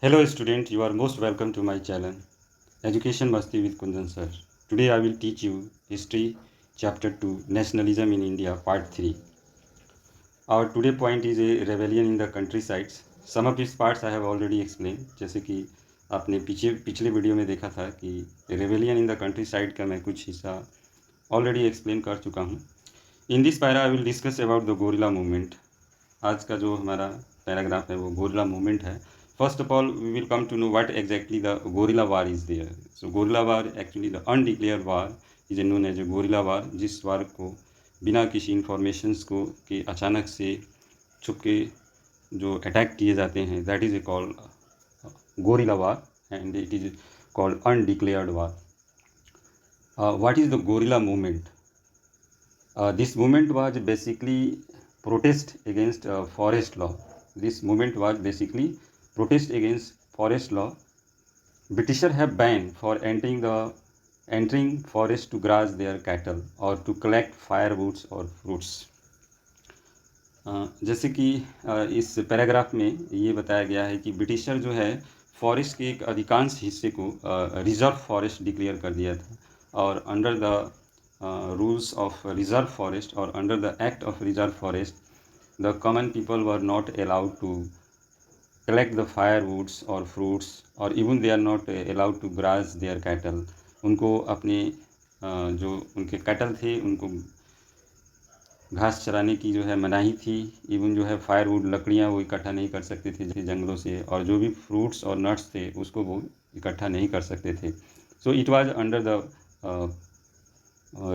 Hello student, you are most welcome to my channel Education Masti with Kundan sir. Today I will teach you History Chapter 2 Nationalism in India Part 3. Our today point is a rebellion in the countrysides. Some of its parts I have already explained. जैसे कि आपने पिछले video में देखा था कि rebellion in the country side का मैं कुछ हिस्सा ऑलरेडी एक्सप्लेन कर चुका हूँ. In this para I will discuss about the gorilla movement. आज का जो हमारा पैराग्राफ है वो गोरिल्ला मूवमेंट है. First of all, we will come to know what exactly the guerrilla war is there. So guerrilla war, actually the undeclared war, is known as a guerrilla war, जिस वार को बिना किसी informations को के अचानक से छुप के जो अटैक किए जाते हैं, that is a called gorilla war and it is called undeclared war. What is the guerrilla movement? This movement was basically protest against forest law. This movement was basically protest against forest law. Britishers have banned for entering forest to graze their cattle or to collect firewoods or fruits. जैसे कि इस paragraph में ये बताया गया है कि britisher जो है फॉरेस्ट के एक अधिकांश हिस्से को रिजर्व फॉरेस्ट डिक्लेयर कर दिया था और under the rules of reserve forest और under the act of reserve forest the common people were not allowed to collect the firewoods or fruits or even they are not allowed to graze their cattle. उनको अपने जो उनके cattle थे उनको घास चराने की जो है मनाही थी. इवन जो है फायरवुड लकड़ियाँ वो इकट्ठा नहीं कर सकते थे जंगलों से और जो भी फ्रूट्स और नट्स थे उसको वो इकट्ठा नहीं कर सकते थे. So it was under the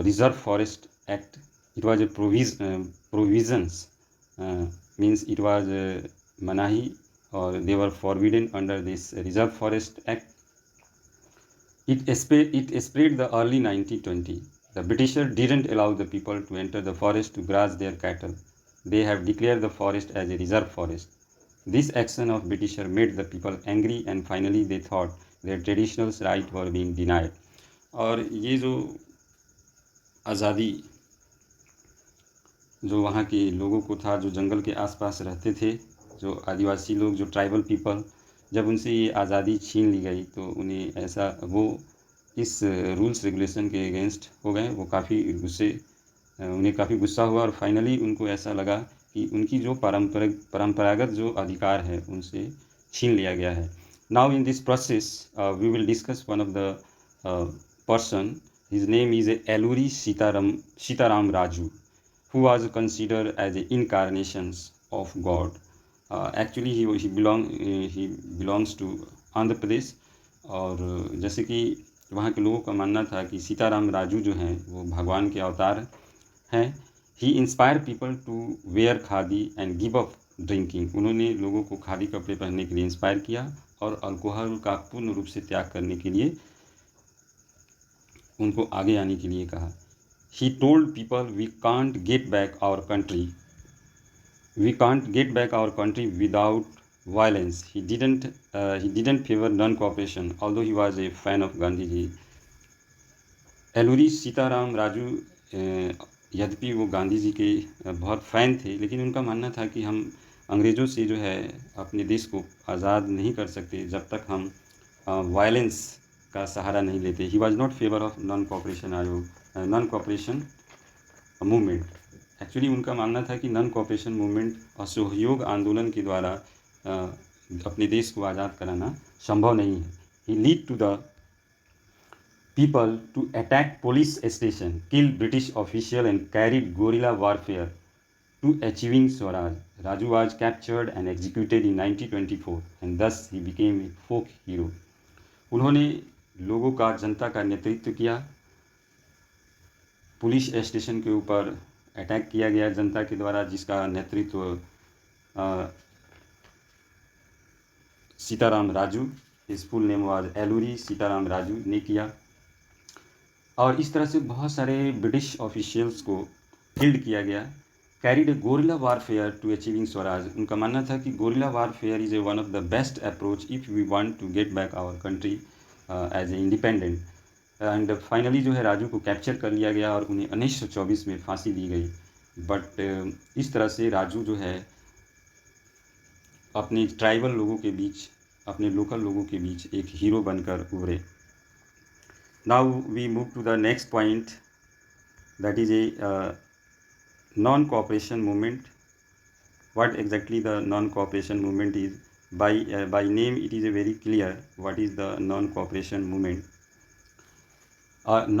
reserve forest act. It was a provisions means it was मनाही or they were forbidden under this Reserve Forest Act. It spread the early 1920. The Britishers didn't allow the people to enter the forest to graze their cattle. They have declared the forest as a reserve forest. This action of Britishers made the people angry and finally they thought their traditional rights were being denied. और ये जो आज़ादी जो वहाँ के लोगों को था जो जंगल के आसपास रहते थे जो आदिवासी लोग जो ट्राइबल पीपल जब उनसे ये आज़ादी छीन ली गई तो उन्हें ऐसा वो इस रूल्स रेगुलेशन के अगेंस्ट हो गए. वो काफ़ी उन्हें काफ़ी गुस्सा हुआ और फाइनली उनको ऐसा लगा कि उनकी जो परंपरागत जो अधिकार है उनसे छीन लिया गया है. Now in this process we will discuss one of the person. His name is Alluri Sitarama Raju who was considered as the incarnations of God. Actually he belongs to Andhra Pradesh. और जैसे कि वहाँ के लोगों का मानना था कि सीताराम राजू जो हैं वो भगवान के अवतार हैं. He inspire people to wear khadi and give up drinking. उन्होंने लोगों को खादी कपड़े पहनने के लिए इंस्पायर किया और अल्कोहल का पूर्ण रूप से त्याग करने के लिए उनको आगे आने के लिए कहा. He told people we can't get back our country. We can't get back our country without violence. He didn't favor non-cooperation, although he was a fan of Gandhi ji. एलूरी Sitarama Raju यद्यपि वो गांधी जी के बहुत फ़ैन थे लेकिन उनका मानना था कि हम अंग्रेज़ों से जो है अपने देश को आज़ाद नहीं कर सकते जब तक हम वायलेंस का सहारा नहीं लेते. He was not favour of non cooperation movement. Actually उनका मानना था कि नॉन कॉपरेशन मूवमेंट असहयोग आंदोलन के द्वारा अपने देश को आज़ाद कराना संभव नहीं है. He lead to the people to attack police station, kill British official and carried guerrilla warfare to achieving Swaraj. Raju was captured and executed in 1924 and thus he became a folk hero. उन्होंने लोगों का जनता का नेतृत्व किया. Police station के ऊपर attack किया गया जनता के द्वारा जिसका नेतृत्व Sitarama Raju, his full name was Alluri Sitarama Raju ने किया. और इस तरह से बहुत सारे ब्रिटिश ऑफिशियल्स को किल्ड किया गया. Carried a guerrilla warfare to achieving Swaraj. उनका मानना था कि guerrilla warfare is a one of the best approach if we want to get back our country as a independent. And finally जो है राजू को कैप्चर कर लिया गया और उन्हें 1924 में फांसी दी गई. बट इस तरह से राजू जो है अपने ट्राइबल लोगों के बीच अपने लोकल लोगों के बीच एक हीरो बनकर उभरे। Now we move to the next point, that is a non cooperation movement. What exactly the non-cooperation movement is? By name it is a very clear what is the non-cooperation movement.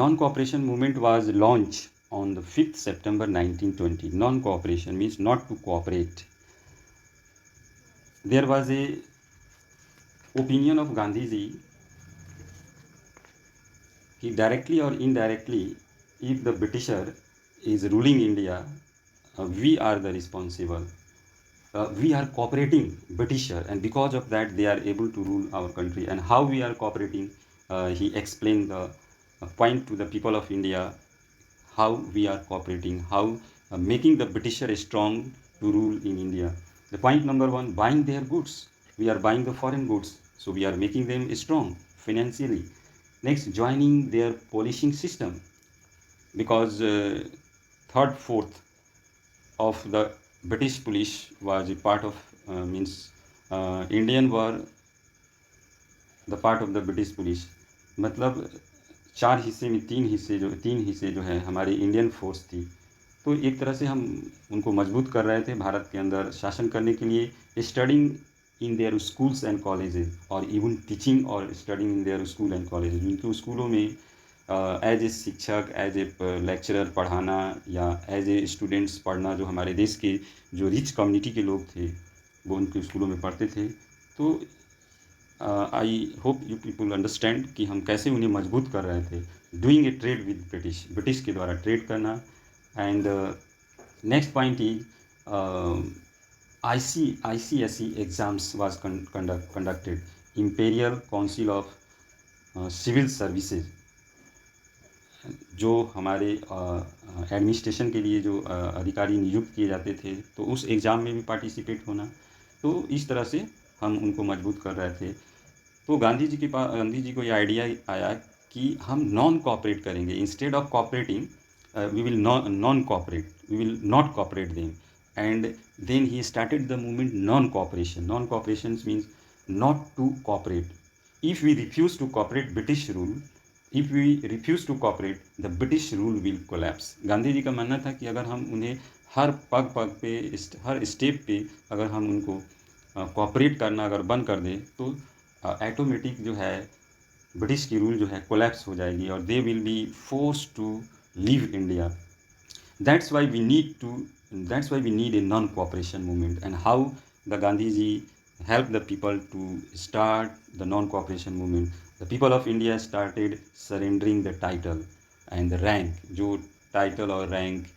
Non-cooperation movement was launched on the 5th September 1920. Non-cooperation means not to cooperate. There was a opinion of Gandhi ji कि directly or indirectly, if the Britisher is ruling India, we are the responsible. We are cooperating Britisher, and because of that they are able to rule our country. And how we are cooperating, he explained the point to the people of India, how we are cooperating, how making the Britisher strong to rule in India. The point number one, buying their goods. We are buying the foreign goods, so we are making them strong financially. Next, joining their policing system, because third fourth of the British police was a part of means Indian were the part of the British police. मतलब चार हिस्से में तीन हिस्से जो है हमारी Indian force थी। तो एक तरह से हम उनको मजबूत कर रहे थे भारत के अंदर शासन करने के लिए, studying in their schools and colleges, और इवन टीचिंग और studying in their school and colleges. उनके स्कूलों में एज ए शिक्षक, एज ए लेक्चरर पढ़ाना, या एज ए स्टूडेंट्स पढ़ना। जो हमारे देश के जो रिच कम्युनिटी के लोग थे वो उनके स्कूलों में पढ़ते थे। तो I hope you people understand कि हम कैसे उन्हें मजबूत कर रहे थे। Doing a trade with British के द्वारा ट्रेड करना। And next point is ICSE exams was conducted, imperial council of civil services. जो हमारे एडमिनिस्ट्रेशन के लिए जो अधिकारी नियुक्त किए जाते थे, तो उस एग्ज़ाम में भी पार्टिसिपेट होना। तो इस तरह से हम उनको मजबूत कर रहे थे। तो गांधी जी को ये आइडिया आया कि हम नॉन कॉपरेट करेंगे। Instead of cooperating we will non cooperate, we will not cooperate them. And then he started the movement non cooperation. Non cooperation means not to cooperate. If we refuse to cooperate British rule, if we refuse to cooperate the British rule will collapse. Gandhi ji का मानना था कि अगर हम उन्हें हर पग पग पे, हर स्टेप पे अगर हम उनको कॉपरेट करना अगर बंद कर दें, तो ऑटोमेटिक जो है ब्रिटिश की रूल जो है कोलैप्स हो जाएगी, और they will be force to leave India. That's why we need a non cooperation movement. And how the Gandhi ji help the people to start the non-cooperation movement. The people of India started surrendering the title and the rank. जो title और rank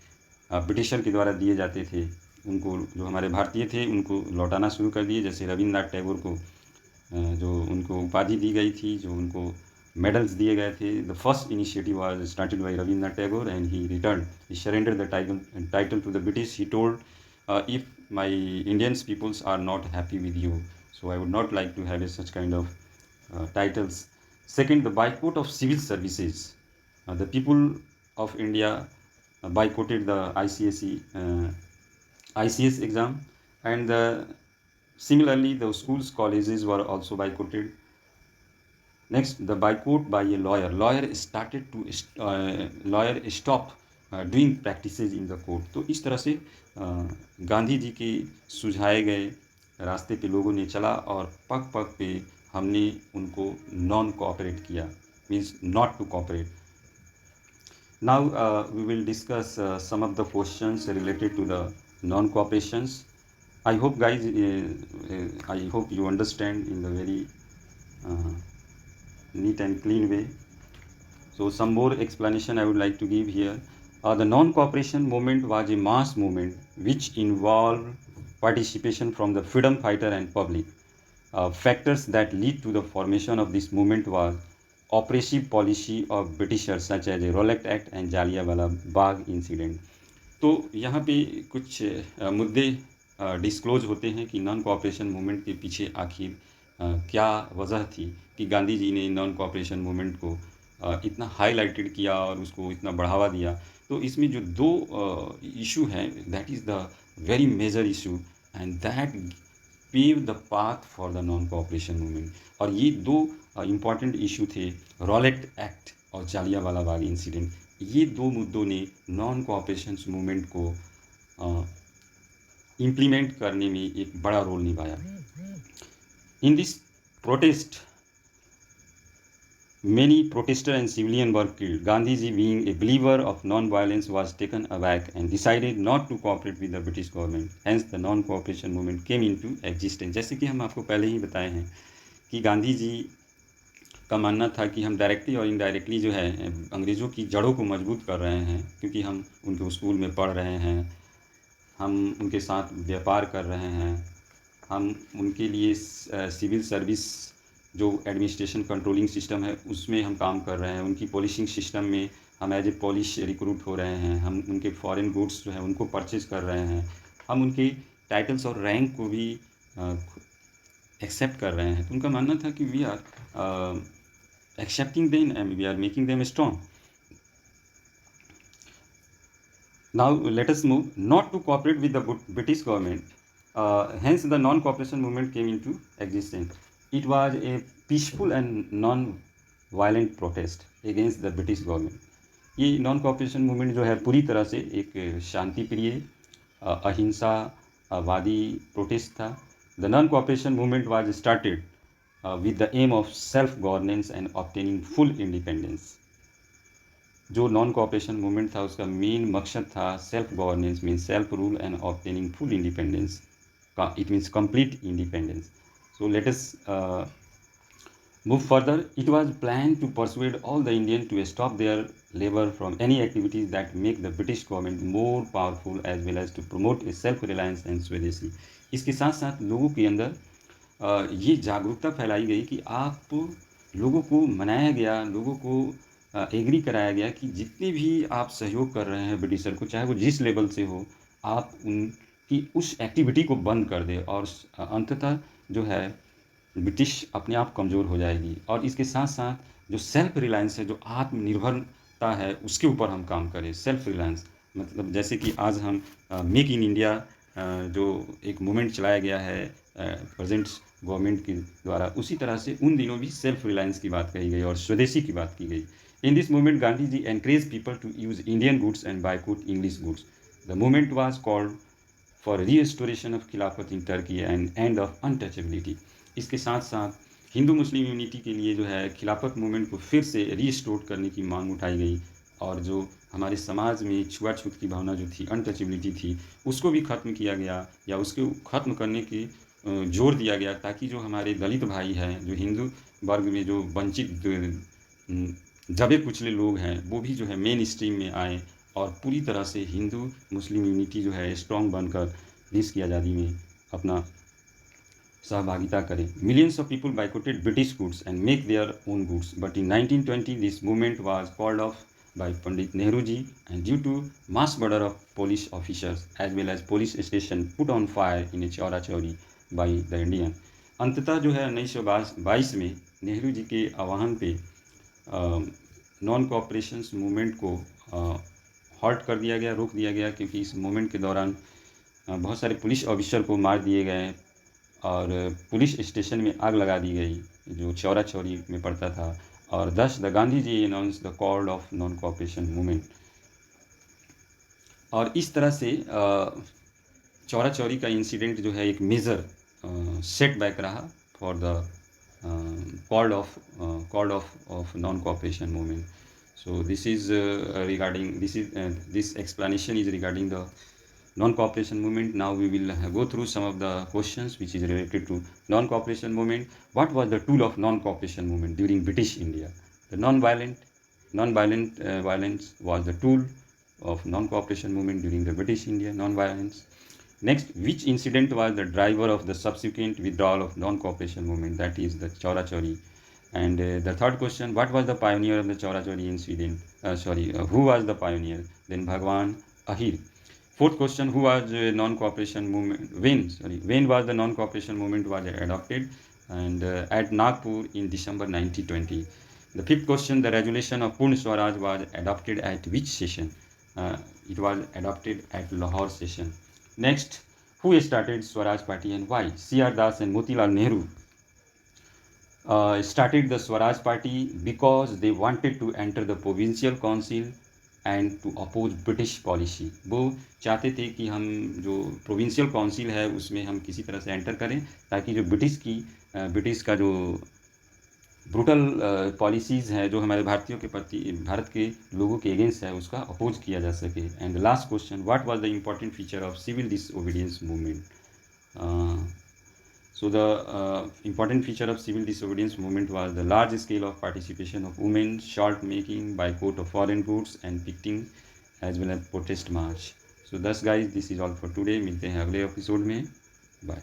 britisher के द्वारा दिए जाते थे, उनको, जो हमारे भारतीय थे, उनको लौटाना शुरू कर दिए. जैसे रविन्द्रनाथ टैगोर को जो उनको उपाधि दी गई थी, जो उनको मेडल्स दिए गए थे. The first initiative was started by Rabindranath Tagore, and he return, he surrender the title to the British. He told, if my Indians peoples are not happy with you, so I would not like to have such kind of titles. Second, the boycott of civil services. The people of India boycotted the ICS exam, and similarly the schools, colleges were also boycotted. Next, the boycott by a lawyer. Lawyer stop doing practices in the court. तो इस तरह से गांधी जी के सुझाए गए रास्ते पे लोगों ने चला, और पग पग पे हमने उनको नॉन कोऑपरेट किया, means not to cooperate. Now we will discuss some of the questions related to the non cooperations. I hope guys, I hope you understand in the very neat and clean way. So some more explanation I would like to give here. The non-cooperation movement was a mass movement which involved participation from the freedom fighter and public. Factors that lead to the formation of this movement was oppressive policy of Britishers such as the Rowlatt Act and Jallianwala Bagh incident. तो यहाँ पे कुछ मुद्दे disclose होते हैं कि non cooperation movement के पीछे आखिर क्या वजह थी कि गांधी जी ने नॉन कोऑपरेशन मूवमेंट को इतना हाईलाइटेड किया और उसको इतना बढ़ावा दिया. तो इसमें जो दो इशू हैं, that is the very major issue, and that pave the path for the non cooperation movement. और ये दो इम्पॉर्टेंट इशू थे, रॉलेट एक्ट और जालियांवाला बाग इंसिडेंट। ये दो मुद्दों ने नॉन कोऑपरेशन मूवमेंट को इम्प्लीमेंट करने में एक बड़ा रोल निभाया। In this protest many protesters and civilians were killed. Gandhiji, being a believer of non-violence, was taken aback and decided not to cooperate with the British government. Hence, the non-cooperation movement came into existence. जैसे कि हम आपको पहले ही बताए हैं कि गांधी जी का मानना था कि हम डायरेक्टली और इनडायरेक्टली जो है अंग्रेज़ों की जड़ों को मजबूत कर रहे हैं, क्योंकि हम उनके स्कूल में पढ़ रहे हैं, हम उनके साथ व्यापार कर रहे हैं, हम उनके लिए सिविल सर्विस जो एडमिनिस्ट्रेशन कंट्रोलिंग सिस्टम है उसमें हम काम कर रहे हैं, उनकी पॉलिशिंग सिस्टम में हम एज ए पॉलिश रिक्रूट हो रहे हैं, हम उनके फॉरेन गुड्स जो है उनको परचेज़ कर रहे हैं, हम उनके टाइटल्स और रैंक को भी एक्सेप्ट कर रहे हैं। तो उनका मानना था कि we are accepting them and we are making them strong. Now let us move not to cooperate with the British government. Hence the non-cooperation movement came into existence. It was a peaceful and non-violent protest against the British government. ये non cooperation movement जो है पूरी तरह से एक शांति प्रिय अहिंसावादी प्रोटेस्ट था। The non cooperation movement was started with the aim of self governance and obtaining full independence. जो नॉन कॉपरेशन मूवमेंट था उसका मेन मकसद था self governance mean self rule and obtaining full independence का, it means complete independence. So let us move further. It was planned to persuade all the Indians to stop their labor from any activities that make the British government more powerful as well as to promote a self-reliance and स्वदेशी। इसके साथ साथ लोगों के अंदर ये जागरूकता फैलाई गई कि आप लोगों को मनाया गया, लोगों को एग्री कराया गया कि जितने भी आप सहयोग कर रहे हैं ब्रिटिशर को, चाहे वो जिस लेवल से हो, आप उनकी उस एक्टिविटी को बंद कर दें और अंततः जो है ब्रिटिश अपने आप कमज़ोर हो जाएगी। और इसके साथ साथ जो सेल्फ रिलायंस है, जो आत्मनिर्भरता है, उसके ऊपर हम काम करें। सेल्फ रिलायंस मतलब जैसे कि आज हम मेक इन इंडिया जो एक मूवमेंट चलाया गया है प्रेजेंट गवर्नमेंट के द्वारा, उसी तरह से उन दिनों भी सेल्फ रिलायंस की बात कही गई और स्वदेशी की बात की गई। In this movement Gandhi ji encourage people to use Indian goods and boycott English goods. The movement was called for restoration of Khilafat in Turkey and end of untouchability. इसके साथ साथ हिंदू मुस्लिम यूनिटी के लिए जो है खिलाफत मूवमेंट को फिर से रीस्टोर करने की मांग उठाई गई, और जो हमारे समाज में छुआछूत की भावना जो थी, अनटचेबिलिटी थी, उसको भी ख़त्म किया गया या उसको ख़त्म करने की जोर दिया गया, ताकि जो हमारे दलित भाई हैं, जो हिंदू वर्ग में जो वंचित दबे कुचले लोग हैं, वो भी जो है मेन स्ट्रीम में आए और पूरी तरह से हिंदू मुस्लिम यूनिटी जो है स्ट्रॉन्ग बनकर देश की आज़ादी में अपना सहभागिता करें। Millions of people boycotted British goods and make their own goods, but in 1920 this movement was called off by Pandit Nehru ji, and due to mass murder of police officers as well as police station put on fire in a Chaura Chauri by the Indian। अंततः जो है 1922 में नेहरू जी के आह्वान पे non cooperation movement को halt कर दिया गया, रोक दिया गया, क्योंकि इस मूवमेंट के दौरान बहुत सारे पुलिस ऑफिसर को मार दिए गए और पुलिस स्टेशन में आग लगा दी गई जो चौरा चौरी में पड़ता था। और thus the Gandhi ji announce the call of non cooperation movement. और इस तरह से चौरा चौरी का इंसिडेंट जो है एक मेजर सेटबैक रहा for the call of non cooperation movement. So this is regarding this explanation is regarding the non-cooperation movement. Now we will go through some of the questions which is related to non-cooperation movement. What was the tool of non-cooperation movement during British India? The non-violent violence was the tool of non-cooperation movement during the British India. Non-violence. Next, which incident was the driver of the subsequent withdrawal of non-cooperation movement? That is the Chaura Chauri. And the third question, what was the pioneer of the Chaura Chauri incident? Who was the pioneer? Then Bhagwan Ahir. Fourth question, who was non-cooperation movement? When was the non-cooperation movement was adopted? And at Nagpur in December 1920. The fifth question, the resolution of Purna Swaraj was adopted at which session? It was adopted at Lahore session. Next, Who started Swaraj Party and why? C.R. Das and Motilal Nehru started the Swaraj Party because they wanted to enter the provincial council and to oppose British policy. वो चाहते थे कि हम जो provincial council है उसमें हम किसी तरह से एंटर करें ताकि जो ब्रिटिश का जो ब्रूटल पॉलिसीज़ हैं जो हमारे भारतीयों के प्रति, भारत के लोगों के अगेंस्ट है, उसका अपोज किया जा सके। And last question, what was the important feature of civil disobedience movement? So the important feature of civil disobedience movement was the large scale of participation of women, short making, boycott of foreign goods and picketing as well as protest march. So thus guys, this is all for today. मिलते हैं अगले episode में। Bye.